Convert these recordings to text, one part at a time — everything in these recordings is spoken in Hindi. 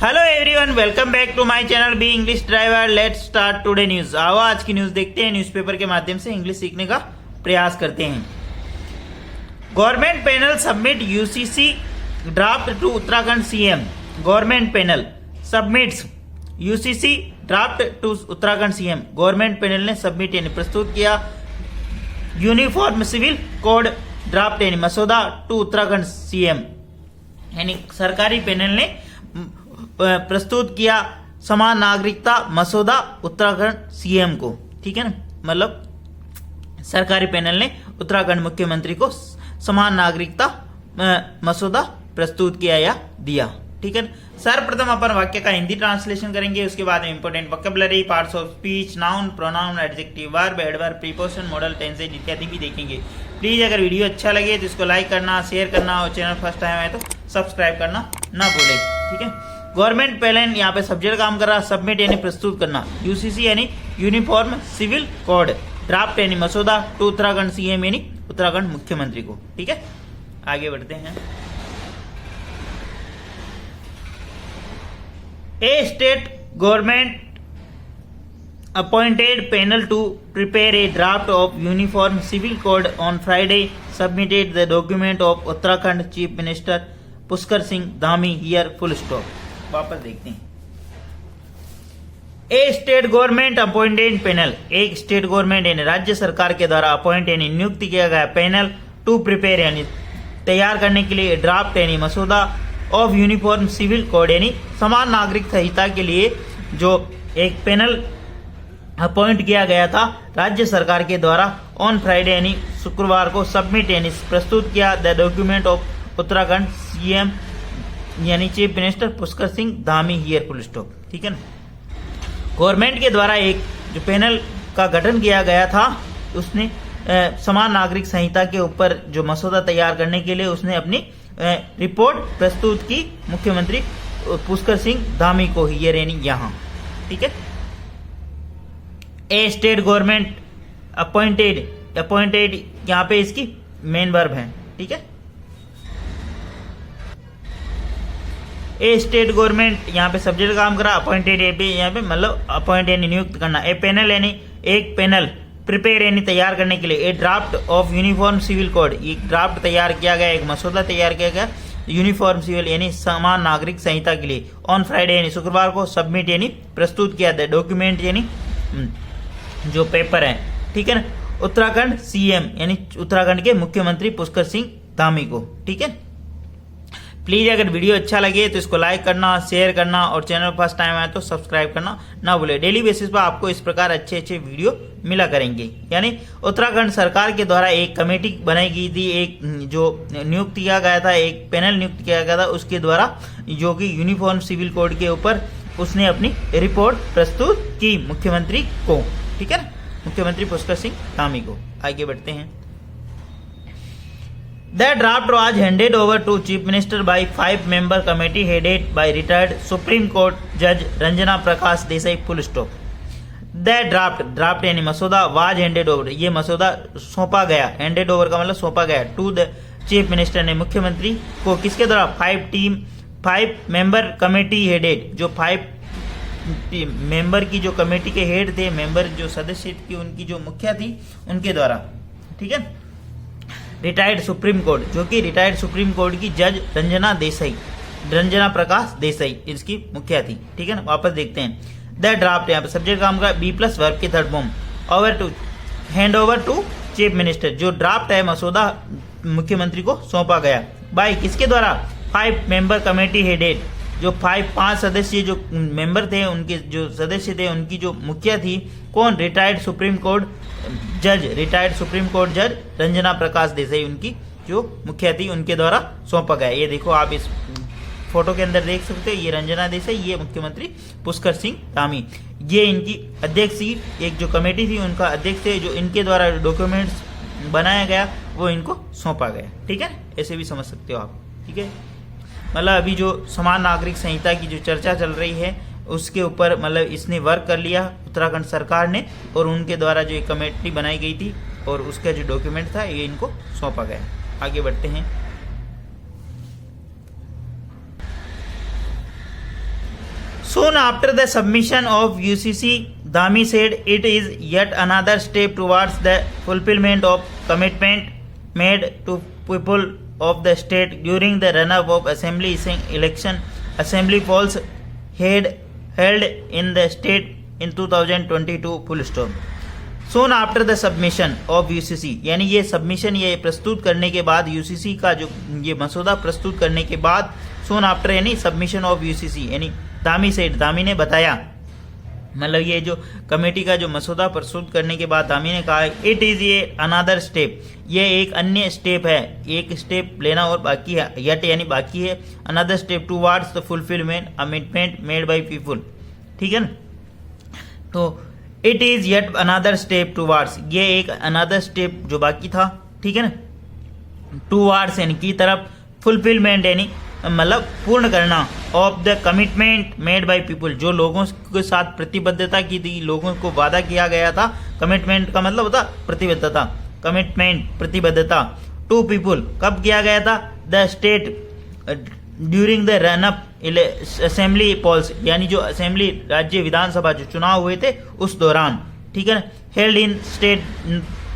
Hello everyone, welcome back to my channel be English driver. Let's start today news. आओ आज की न्यूज देखते हैं। न्यूज़पेपर के माध्यम से इंग्लिश सीखने का प्रयास करते हैं। Government panel submit UCC draft to Uttarakhand CM. Government panel submits UCC draft to Uttarakhand CM. Government panel ने सबमिट यानी प्रस्तुत किया यूनिफॉर्म सिविल कोड ड्राफ्ट यानी मसौदा टू उत्तराखंड सीएम। यानी सरकारी पैनल ने प्रस्तुत किया समान नागरिकता मसौदा उत्तराखंड सीएम को। ठीक है ना, मतलब सरकारी पैनल ने उत्तराखंड मुख्यमंत्री को समान नागरिकता मसौदा प्रस्तुत किया या दिया। ठीक है, सर्वप्रथम अपन वाक्य का हिंदी ट्रांसलेशन करेंगे, उसके बाद में important vocabulary, parts of speech, noun, pronoun, adjective, verb, adverb, preposition, model, tenses इत्यादि भी देखेंगे। प्लीज अगर वीडियो अच्छा लगे तो इसको लाइक करना, शेयर करना और चैनल फर्स्ट टाइम आए तो सब्सक्राइब करना ना भूलें। ठीक है, गवर्नमेंट पैनल यहाँ पे सब्जेक्ट काम कर रहा, सबमिट यानी प्रस्तुत करना, यूसीसी यानी यूनिफॉर्म सिविल कोड, ड्राफ्ट यानी मसौदा टू उत्तराखंड सीएम यानी उत्तराखंड मुख्यमंत्री को। ठीक है, आगे बढ़ते हैं। A state government appointed panel to prepare a draft of uniform civil code on Friday submitted the document of Uttarakhand Chief Minister Pushkar Singh Dhami here full stop। वापस देखते हैं। ए स्टेट गवर्नमेंट अपॉइंटेड पैनल, एक स्टेट गवर्नमेंट यानी राज्य सरकार के द्वारा अपॉइंट यानी नियुक्त किया गया पैनल टू प्रिपेयर यानी तैयार करने के लिए ड्राफ्ट यानी मसौदा ऑफ यूनिफॉर्म सिविल कोड यानी समान नागरिक संहिता के लिए जो एक पैनल अपॉइंट किया गया था राज्य सरकार के द्वारा ऑन फ्राइडे यानी शुक्रवार को सबमिट यानी प्रस्तुत किया the document of Uttarakhand CM यानी chief minister Pushkar Singh Dhami here full stop. ठीक है ना, गवर्नमेंट के द्वारा एक जो पैनल का गठन किया गया था उसने समान नागरिक संहिता के ऊपर जो मसौदा तैयार करने के लिए उसने अपनी रिपोर्ट प्रस्तुत की मुख्यमंत्री पुष्कर सिंह धामी को हियर यानी यहां। ठीक है, ए स्टेट गवर्नमेंट अपॉइंटेड यहां पे इसकी मेन वर्ब है। ठीक है, ए स्टेट गवर्नमेंट यहाँ पे सब्जेक्ट काम करा, अपॉइंटेड ए पे यहाँ पे मतलब अपॉइंट यानी नियुक्त करना, ए पैनल यानी एक पैनल, प्रिपेयर यानी तैयार करने के लिए, a draft of uniform civil code एक ड्राफ्ट तैयार किया गया, एक मसौदा तैयार किया गया यूनिफॉर्म सिविल यानी समान नागरिक संहिता के लिए, ऑन फ्राइडे यानी शुक्रवार को सबमिट यानी प्रस्तुत किया था डॉक्यूमेंट यानी जो पेपर है। ठीक है ना, उत्तराखंड सीएम यानी उत्तराखंड के मुख्यमंत्री पुष्कर सिंह धामी को। ठीक है, प्लीज अगर वीडियो अच्छा लगे तो इसको लाइक करना, शेयर करना और चैनल फर्स्ट टाइम आए तो सब्सक्राइब करना ना भूले। डेली बेसिस पर आपको इस प्रकार अच्छे अच्छे वीडियो मिला करेंगे। यानी उत्तराखंड सरकार के द्वारा एक कमेटी बनाई गई थी, एक जो नियुक्त किया गया था, एक पैनल नियुक्त किया गया था उसके द्वारा जो कि यूनिफॉर्म सिविल कोड के ऊपर उसने अपनी रिपोर्ट प्रस्तुत की मुख्यमंत्री को। ठीक है, मुख्यमंत्री पुष्कर सिंह धामी को। आगे बढ़ते हैं। The draft was handed over to Chief Minister by 5-member committee headed by retired Supreme Court Judge Ranjana Prakash Desai full stop। The draft यानी मसौदा was handed over ये मसौदा सौंपा गया, handed over का मतलब सौंपा गया to the Chief Minister ने मुख्यमंत्री को किसके द्वारा 5-member committee headed जो 5 मेंबर की जो कमेटी के हेड थे, मेंबर जो सदस्य की उनकी जो मुखिया थी उनके द्वारा। ठीक है, रिटायर्ड सुप्रीम कोर्ट जो कि रिटायर्ड सुप्रीम कोर्ट की जज रंजना प्रकाश देसाई इसकी मुखिया थी। ठीक है ना, वापस देखते हैं। द ड्राफ्ट यहाँ पे सब्जेक्ट काम का बी प्लस वर्ब की third form over to hand over to chief minister जो ड्राफ्ट है मसौदा मुख्यमंत्री को सौंपा गया बाय किसके द्वारा 5-member कमेटी हेडेड जो 5 सदस्य जो मेंबर थे उनके जो सदस्य थे उनकी जो मुखिया थी कौन, रिटायर्ड सुप्रीम कोर्ट जज रंजना प्रकाश देसाई उनकी जो मुखिया थी उनके द्वारा सौंपा गया। ये देखो आप इस फोटो के अंदर देख सकते हो, ये रंजना देसाई, ये मुख्यमंत्री पुष्कर सिंह धामी, ये इनकी अध्यक्ष थी, एक जो कमेटी थी उनका अध्यक्ष थे, जो इनके द्वारा डॉक्यूमेंट्स बनाया गया वो इनको सौंपा गया। ठीक है, ऐसे भी समझ सकते हो आप। ठीक है, मतलब अभी जो समान नागरिक संहिता की जो चर्चा चल रही है उसके ऊपर मतलब इसने वर्क कर लिया उत्तराखंड सरकार ने और उनके द्वारा जो एक कमेटी बनाई गई थी और उसका जो डॉक्यूमेंट था ये इनको सौंपा गया। आगे बढ़ते हैं। Soon after the submission of UCC, Dhami said it is yet another step towards the fulfillment of commitment made to people of the state during the run-up of assembly election. Assembly polls held in the state in 2022. Full stop. Soon after the submission of UCC, यानी ये सबमिशन ये प्रस्तुत करने के बाद UCC का जो ये मसौदा प्रस्तुत करने के बाद soon after यानी सबमिशन ऑफ UCC यानी धामी सेठ धामी ने बताया, मतलब ये जो कमेटी का जो मसौदा प्रस्तुत करने के बाद धामी ने कहा इट इज ये अनदर स्टेप, ये एक अन्य स्टेप है, एक स्टेप लेना और बाकी है, यट यानी बाकी है, another step towards the fulfilment commitment made by people, ठीक है ना। तो it is yet another step towards, ये एक अनदर स्टेप जो बाकी था, ठीक है ना, टुवर्ड्स यानी की तरफ, फुलफिलमेंट यानी मतलब पूर्ण करना, of the commitment made by people, जो लोगों के साथ प्रतिबद्धता की थी, लोगों को वादा किया गया था, कमिटमेंट का मतलब होता प्रतिबद्धता, कमिटमेंट प्रतिबद्धता, टू पीपल कब किया गया था, the state during the run up assembly polls, यानी जो असेंबली राज्य विधानसभा जो चुनाव हुए थे उस दौरान, ठीक है ना, हेल्ड इन स्टेट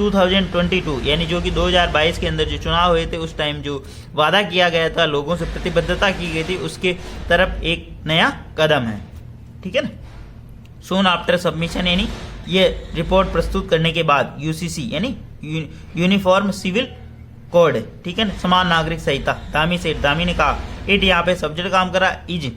2022 यानी जो कि 2022 के अंदर जो चुनाव हुए थे उस टाइम जो वादा किया गया था, लोगों से प्रतिबद्धता की गई थी, उसके तरफ एक नया कदम है, ठीक है ना। सून आफ्टर सबमिशन यानी ये रिपोर्ट प्रस्तुत करने के बाद यूसीसी यानी यूनिफॉर्म सिविल कोड, ठीक है ना, समान नागरिक संहिता, दामी ने कहा इट यहाँ पे सब्जेक्ट काम करा इज,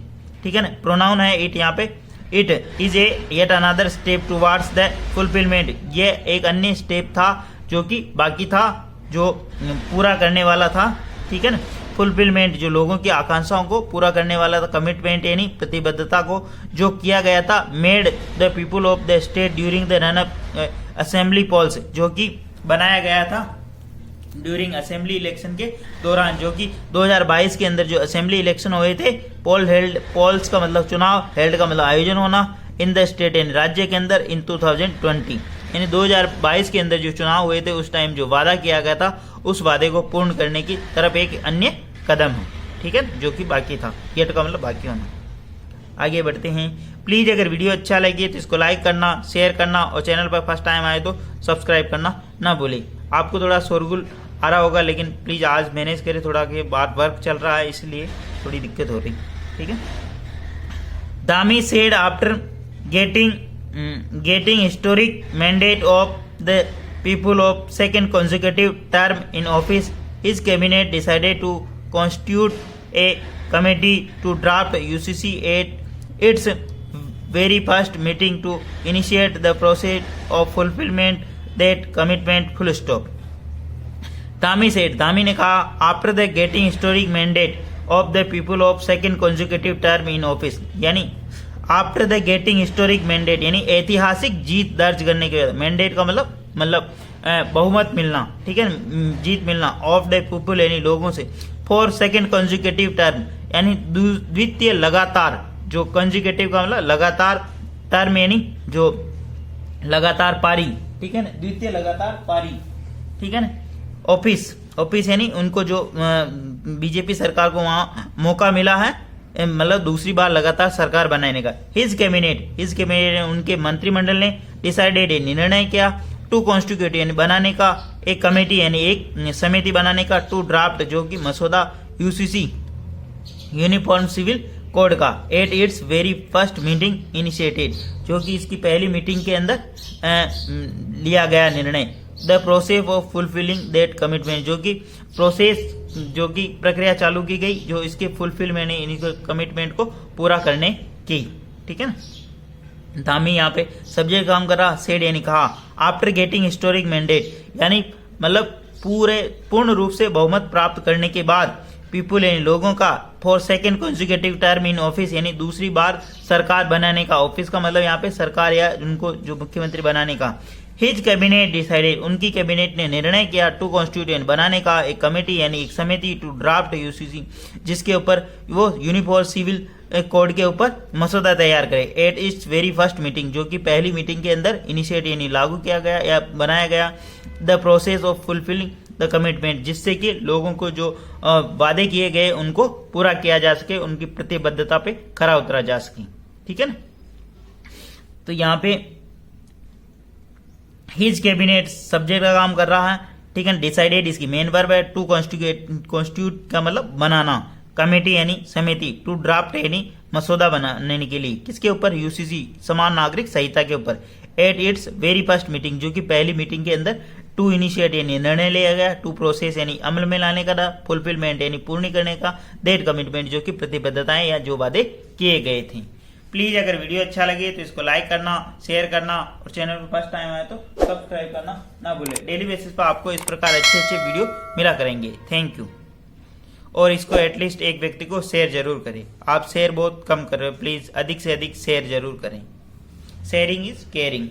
ठीक है ना, प्रोनाउन है इट यहाँ पे, it is a yet another step towards the fulfilment, ये एक अन्य स्टेप था जो कि बाकी था, जो पूरा करने वाला था, ठीक है ना, फुलफिलमेंट जो लोगों की आकांक्षाओं को पूरा करने वाला था, कमिटमेंट यानी प्रतिबद्धता को जो किया गया था, made the people of the state during the run up assembly polls, जो कि बनाया गया था ड्यूरिंग असेंबली इलेक्शन के दौरान, जो कि 2022 के अंदर जो असेंबली इलेक्शन हुए थे, पोल्स का मतलब चुनाव, हेल्ड का मतलब आयोजन होना, इन द स्टेट यानी राज्य के अंदर, इन 2020 यानी 2022 के अंदर जो चुनाव हुए थे उस टाइम जो वादा किया गया था उस वादे को पूर्ण करने की तरफ एक अन्य कदम है, ठीक है, जो कि बाकी था, येट का मतलब बाकी होना। आगे बढ़ते हैं। प्लीज अगर वीडियो अच्छा लगे तो इसको लाइक करना, शेयर करना और चैनल पर फर्स्ट टाइम आए तो सब्सक्राइब करना ना भूले। आपको थोड़ा शोरगुल आ रहा होगा लेकिन प्लीज आज मैनेज करें, थोड़ा के बाद वर्क चल रहा है इसलिए थोड़ी दिक्कत हो रही, ठीक है। दामी said after getting historic mandate of the people of second consecutive term in office, his cabinet decided to constitute a committee to draft UCC at its very first meeting to initiate the process of fulfillment that commitment, full stop. Dhami said, Dhami ने कहा after the getting historic mandate of the people of second consecutive term in office, यानी after the getting historic mandate यानी ऐतिहासिक जीत दर्ज करने के बाद, मैंडेट का मतलब बहुमत मिलना, ठीक है, जीत मिलना, ऑफ द पीपल यानी लोगों से, फॉर सेकेंड कॉन्जिक्यूटिव टर्म यानी द्वितीय लगातार, जो कॉन्जिक्यूटिव का मतलब लगातार, टर्म यानी जो लगातार पारी, ठीक है ना, द्वितीय लगातार पारी, ठीक है ना, ऑफिस यानी उनको जो बीजेपी सरकार को वहां मौका मिला है, मतलब दूसरी बार लगातार सरकार बनाने का। हिज कैबिनेट उनके मंत्रिमंडल ने डिसाइडेड निर्णय किया टू कॉन्स्टिट्यूट यानी बनाने का, एक कमेटी यानी एक समिति बनाने का, टू ड्राफ्ट जो कि मसौदा यूसीसी यूनिफॉर्म सिविल कोड का, at its very first meeting initiated, जो कि इसकी पहली मीटिंग के अंदर लिया गया निर्णय, the process of fulfilling that commitment, जो कि प्रोसेस जो कि प्रक्रिया चालू की गई जो इसके फुलफिलमेंट यानी कमिटमेंट को पूरा करने की, ठीक है ना। धामी यहाँ पे सब्जेक्ट काम कर रहा, सेड यानी कहा, आफ्टर गेटिंग हिस्टोरिक मैंडेट यानी मतलब पूर्ण रूप से बहुमत प्राप्त करने के बाद, पीपुल यानी लोगों का, for second consecutive term in office यानी दूसरी बार सरकार बनाने का, ऑफिस का मतलब यहाँ पे सरकार या उनको जो मुख्यमंत्री बनाने का, हिज कैबिनेट डिसाइडेड उनकी कैबिनेट ने निर्णय किया टू कॉन्स्टिट्यूट बनाने का, एक कमेटी यानी एक समिति, टू ड्राफ्ट यूसीसी जिसके ऊपर वो यूनिफॉर्म सिविल कोड के ऊपर मसौदा तैयार करे, at its very first meeting जो कि पहली मीटिंग के अंदर इनिशिएट यानी लागू किया गया या बनाया गया, the process of fulfilling the commitment जिससे कि लोगों को जो वादे किए गए उनको पूरा किया जा सके, उनकी प्रतिबद्धता पे खरा उतरा जा सके। ठीक है ना। तो यहाँ पे हिज कैबिनेट सब्जेक्ट का काम कर रहा है, ठीक है। डिसाइडेड इसकी मेन वर्ब है। टू कॉन्स्टिट्यूट का मतलब बनाना, कमेटी यानी समिति, टू ड्राफ्ट यानी मसौदा बनाने के लिए, किसके ऊपर, यूसीसी समान नागरिक संहिता के ऊपर। At its very first meeting, जो कि पहली मीटिंग के अंदर। टू इनिशिएट यानी निर्णय लिया गया। टू प्रोसेस यानी अमल में लाने का। फुलफिलमेंट यानी पूर्ण करने का। दैट कमिटमेंट जो कि प्रतिबद्धताएं या जो वादे किए गए थे। प्लीज अगर वीडियो अच्छा लगे तो इसको लाइक करना, शेयर करना और चैनल पर फर्स्ट टाइम आए तो सब्सक्राइब करना ना भूले। डेली बेसिस पर आपको इस प्रकार अच्छे अच्छे वीडियो मिला करेंगे। Thank you. और इसको एटलीस्ट एक व्यक्ति को शेयर जरूर करें। आप शेयर बहुत कम कर रहे हो, प्लीज अधिक से अधिक शेयर जरूर करें। Sharing is caring.